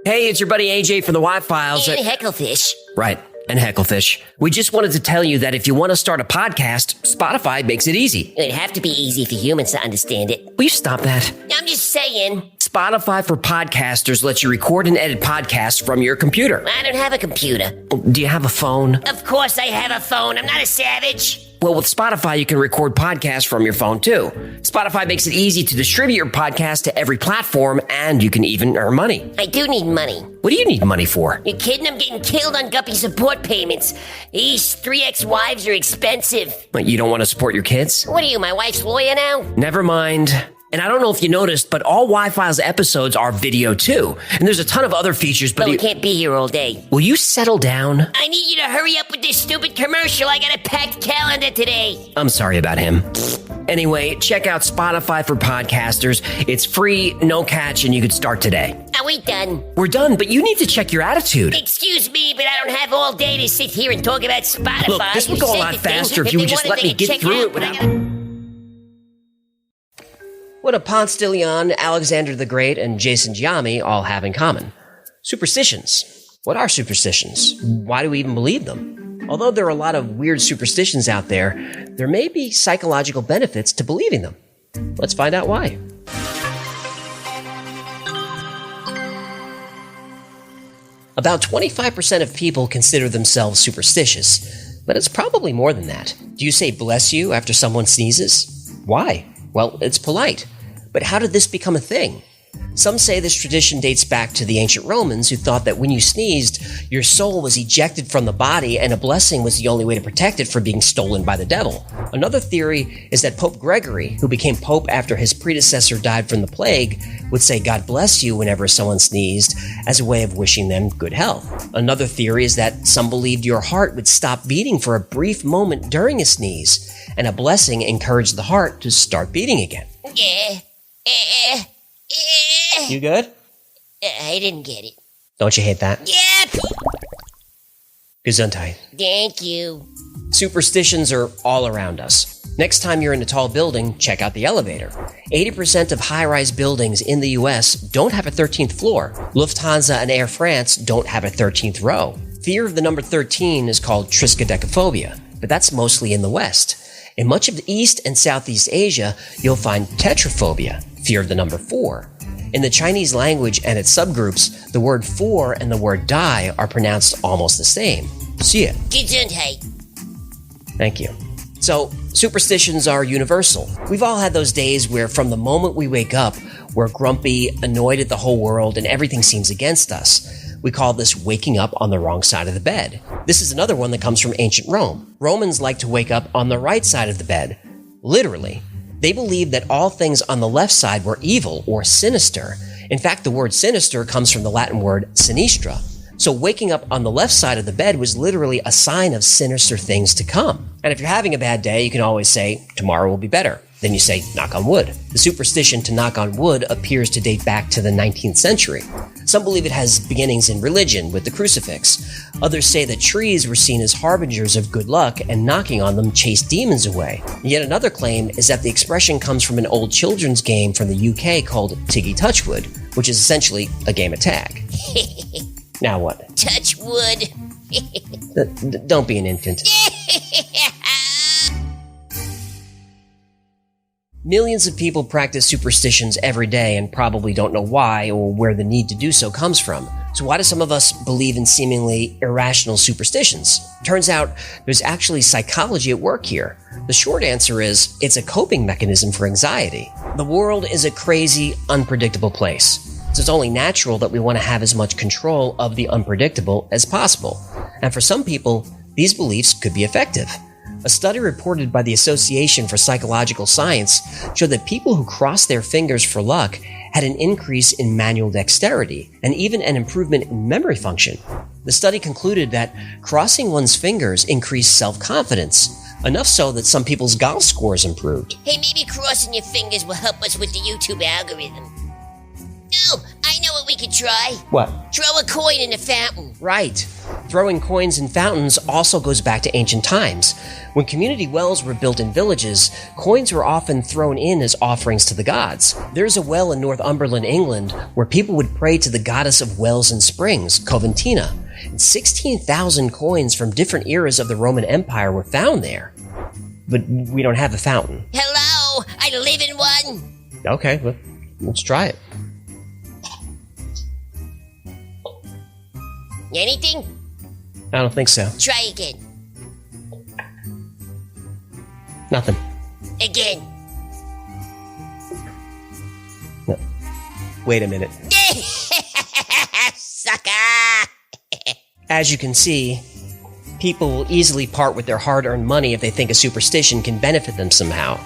Hey, it's your buddy AJ from the Y-Files. And Hecklefish. Right, and Hecklefish. We just wanted to tell you that if you want to start a podcast, Spotify makes it easy. It'd have to be easy for humans to understand it. Will you stop that? I'm just saying. Spotify for podcasters lets you record and edit podcasts from your computer. I don't have a computer. Do you have a phone? Of course I have a phone. I'm not a savage. Well, with Spotify, you can record podcasts from your phone, too. Spotify makes it easy to distribute your podcast to every platform, and you can even earn money. I do need money. What do you need money for? You kidding? I'm getting killed on Guppy support payments. These 3 ex-wives are expensive. What, you don't want to support your kids? What are you, my wife's lawyer now? Never mind. And I don't know if you noticed, but all Y-Files episodes are video, too. And there's a ton of other features, but we can't be here all day. Will you settle down? I need you to hurry up with this stupid commercial. I got a packed calendar today. I'm sorry about him. Anyway, check out Spotify for podcasters. It's free, no catch, and you could start today. Are we done? We're done, but you need to check your attitude. Excuse me, but I don't have all day to sit here and talk about Spotify. Look, this would go a lot faster if you would just let me get through it without... What do Ponce De Leon, Alexander the Great, and Jason Giambi all have in common? Superstitions. What are superstitions? Why do we even believe them? Although there are a lot of weird superstitions out there may be psychological benefits to believing them. Let's find out why. About 25% of people consider themselves superstitious, but it's probably more than that. Do you say bless you after someone sneezes? Why? Well, it's polite. But how did this become a thing? Some say this tradition dates back to the ancient Romans, who thought that when you sneezed, your soul was ejected from the body and a blessing was the only way to protect it from being stolen by the devil. Another theory is that Pope Gregory, who became pope after his predecessor died from the plague, would say God bless you whenever someone sneezed as a way of wishing them good health. Another theory is that some believed your heart would stop beating for a brief moment during a sneeze, and a blessing encouraged the heart to start beating again. You good? I didn't get it. Don't you hate that? Yep. Gesundheit. Thank you. Superstitions are all around us. Next time you're in a tall building, check out the elevator. 80% of high-rise buildings in the US don't have a 13th floor. Lufthansa and Air France don't have a 13th row. Fear of the number 13 is called triskaidekaphobia, but that's mostly in the West. In much of East and Southeast Asia, you'll find tetraphobia, fear of the number 4. In the Chinese language and its subgroups, the word 4 and the word die are pronounced almost the same. See it. Gesundheit. Thank you. So, superstitions are universal. We've all had those days where from the moment we wake up, we're grumpy, annoyed at the whole world, and everything seems against us. We call this waking up on the wrong side of the bed. This is another one that comes from ancient Rome. Romans like to wake up on the right side of the bed. Literally. They believed that all things on the left side were evil or sinister. In fact, the word sinister comes from the Latin word sinistra. So waking up on the left side of the bed was literally a sign of sinister things to come. And if you're having a bad day, you can always say, tomorrow will be better. Then you say, knock on wood. The superstition to knock on wood appears to date back to the 19th century. Some believe it has beginnings in religion with the crucifix. Others say that trees were seen as harbingers of good luck and knocking on them chased demons away. Yet another claim is that the expression comes from an old children's game from the UK called Tiggy Touchwood, which is essentially a game of tag. Now what? Touch wood. Don't be an infant. Millions of people practice superstitions every day and probably don't know why or where the need to do so comes from. So why do some of us believe in seemingly irrational superstitions? Turns out there's actually psychology at work here. The short answer is it's a coping mechanism for anxiety. The world is a crazy, unpredictable place. So it's only natural that we want to have as much control of the unpredictable as possible. And for some people, these beliefs could be effective. A study reported by the Association for Psychological Science showed that people who crossed their fingers for luck had an increase in manual dexterity and even an improvement in memory function. The study concluded that crossing one's fingers increased self-confidence, enough so that some people's golf scores improved. Hey, maybe crossing your fingers will help us with the YouTube algorithm. No, I know what we could try. What? Throw a coin in the fountain. Right. Throwing coins in fountains also goes back to ancient times. When community wells were built in villages, coins were often thrown in as offerings to the gods. There's a well in Northumberland, England, where people would pray to the goddess of wells and springs, Coventina. And 16,000 coins from different eras of the Roman Empire were found there. But we don't have a fountain. Hello, I live in one. Okay, well, let's try it. Anything? I don't think so. Try again. Nothing. Again. No. Wait a minute. Sucker! As you can see, people will easily part with their hard-earned money if they think a superstition can benefit them somehow.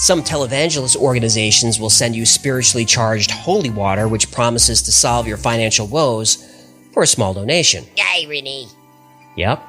Some televangelist organizations will send you spiritually charged holy water, which promises to solve your financial woes, for a small donation. Irony. Yep.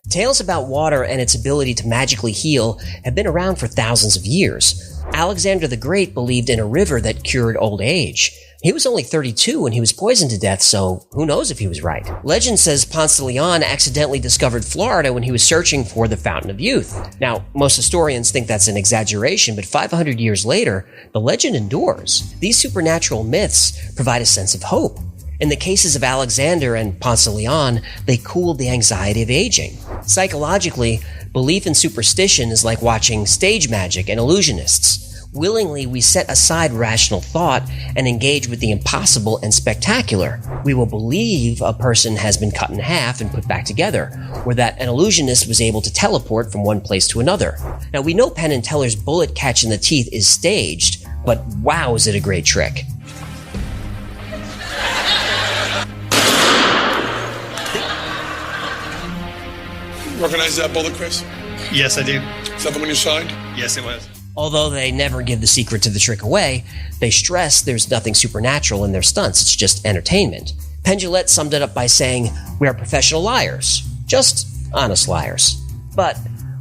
Tales about water and its ability to magically heal have been around for thousands of years. Alexander the Great believed in a river that cured old age. He was only 32 when he was poisoned to death, so who knows if he was right. Legend says Ponce de Leon accidentally discovered Florida when he was searching for the Fountain of Youth. Now, most historians think that's an exaggeration, but 500 years later, the legend endures. These supernatural myths provide a sense of hope. In the cases of Alexander and Ponce de Leon, they cooled the anxiety of aging. Psychologically, belief in superstition is like watching stage magic and illusionists. Willingly, we set aside rational thought and engage with the impossible and spectacular. We will believe a person has been cut in half and put back together, or that an illusionist was able to teleport from one place to another. Now, we know Penn and Teller's bullet catch in the teeth is staged, but wow, is it a great trick. Recognize that bullet, Chris? Yes, I do. Is that the one you signed? Yes, it was. Although they never give the secret to the trick away, they stress there's nothing supernatural in their stunts, it's just entertainment. Penn Jillette summed it up by saying, "We are professional liars, just honest liars." But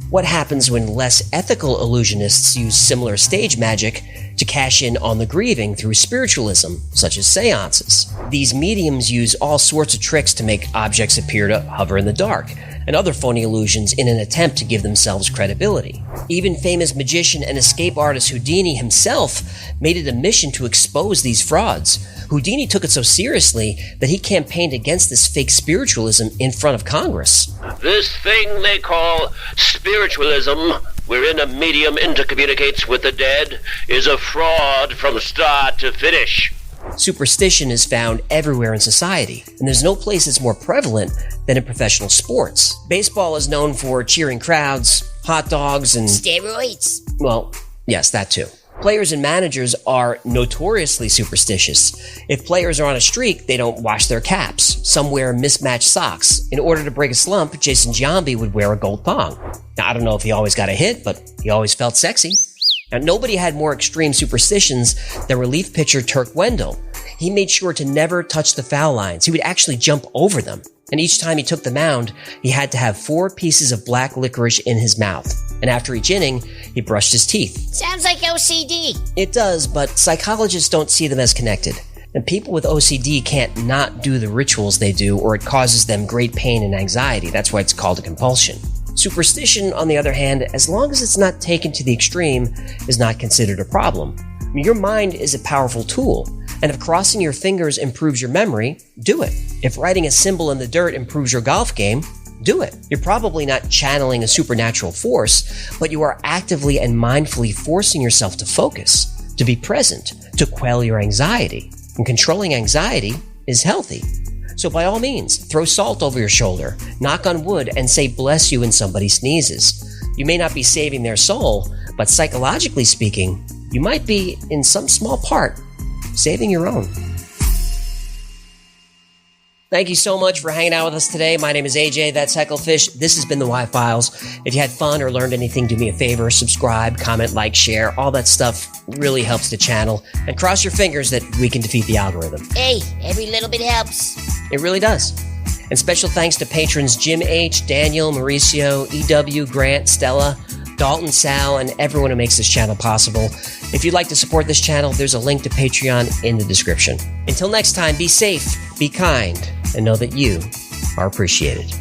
what happens when less ethical illusionists use similar stage magic to cash in on the grieving through spiritualism, such as seances? These mediums use all sorts of tricks to make objects appear to hover in the dark, and other phony illusions in an attempt to give themselves credibility. Even famous magician and escape artist Houdini himself made it a mission to expose these frauds. Houdini took it so seriously that he campaigned against this fake spiritualism in front of Congress. This thing they call spiritualism, wherein a medium intercommunicates with the dead, is a fraud from start to finish. Superstition is found everywhere in society, and there's no place that's more prevalent than in professional sports. Baseball is known for cheering crowds, hot dogs, and... Steroids. well, yes, that too. Players and managers are notoriously superstitious. If players are on a streak, they don't wash their caps. Some wear mismatched socks. In order to break a slump, Jason Giambi would wear a gold thong. Now, I don't know if he always got a hit, but he always felt sexy. Now, nobody had more extreme superstitions than relief pitcher Turk Wendell. He made sure to never touch the foul lines. He would actually jump over them. And each time he took the mound, he had to have 4 pieces of black licorice in his mouth. And after each inning, he brushed his teeth. Sounds like OCD. It does, but psychologists don't see them as connected. And people with OCD can't not do the rituals they do, or it causes them great pain and anxiety. That's why it's called a compulsion. Superstition, on the other hand, as long as it's not taken to the extreme, is not considered a problem. I mean, your mind is a powerful tool, and if crossing your fingers improves your memory, do it. If writing a symbol in the dirt improves your golf game, do it. You're probably not channeling a supernatural force, but you are actively and mindfully forcing yourself to focus, to be present, to quell your anxiety. And controlling anxiety is healthy. So by all means, throw salt over your shoulder, knock on wood, and say bless you when somebody sneezes. You may not be saving their soul, but psychologically speaking, you might be, in some small part, saving your own. Thank you so much for hanging out with us today. My name is AJ, that's Hecklefish. This has been the Y-Files. If you had fun or learned anything, do me a favor, subscribe, comment, like, share. All that stuff really helps the channel. And cross your fingers that we can defeat the algorithm. Hey, every little bit helps. It really does. And special thanks to patrons Jim H., Daniel, Mauricio, EW, Grant, Stella, Dalton, Sal, and everyone who makes this channel possible. If you'd like to support this channel, there's a link to Patreon in the description. Until next time, be safe, be kind, and know that you are appreciated.